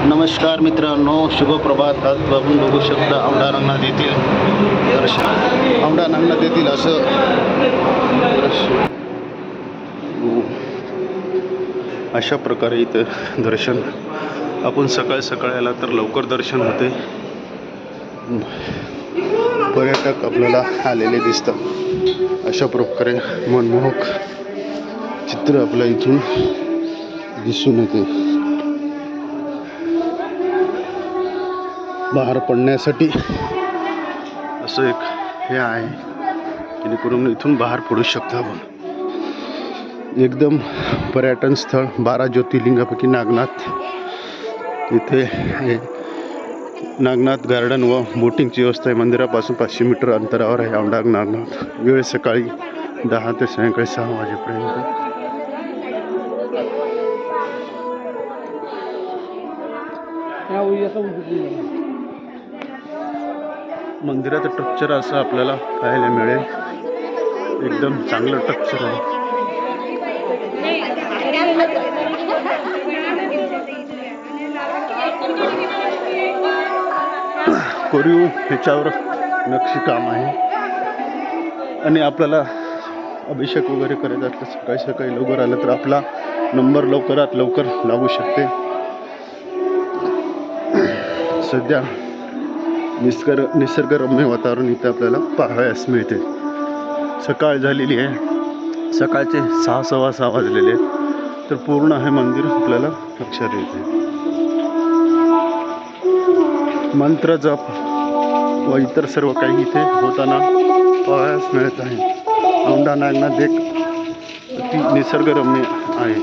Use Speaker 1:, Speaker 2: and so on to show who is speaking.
Speaker 1: नमस्कार मित्रांनो, शुभ प्रभात. आज आपण बघू शकता औंढा नागनाथ येथील दर्शन. औंढा नागनाथ येथील असं दृश्य. अशा प्रकारे इथं दर्शन. आपण सकाळी सकाळी आला तर लवकर दर्शन होते. पर्यटक आपल्याला आलेले दिसतात. अशा प्रकारे मनमोहक चित्र आपल्या इथून दिसून येते. बाहेर पडण्यासाठी असं एक हे आहे, जेणेकरून इथून बाहेर पडू शकतो आपण. एकदम पर्यटन स्थळ, 12 ज्योतिर्लिंगापैकी नागनाथ. इथे नागनाथ गार्डन व बोटिंगची व्यवस्था आहे. मंदिरापासून 500 मीटर अंतरावर आहे औंढा नागनाथ. वेळ सकाळी 10 ते सायंकाळी 6 वाजेपर्यंत. मंदिराचं स्ट्रक्चर असं आपल्याला पाहायला मिळेल. एकदम चांगलं स्ट्रक्चर आहे. कोरीव ह्याच्यावर नक्षीकाम आहे. आणि आपल्याला अभिषेक वगैरे करायचा असलं सकाळी सकाळी लवकर आलं तर आपला नंबर लवकरात लवकर लागू शकते. सध्या निसर्गरम्य वातावरण इथे आपल्याला पाहावयास मिळते. सकाळ झालेली आहे, सकाळचे 6:15 वाजलेले आहेत. तर पूर्ण हे मंदिर आपल्याला लक्षात येते. मंत्र जप व इतर सर्व काही इथे होताना पाहावयास मिळत आहे. औंढा नागनाथ एक अति निसर्गरम्य आहे.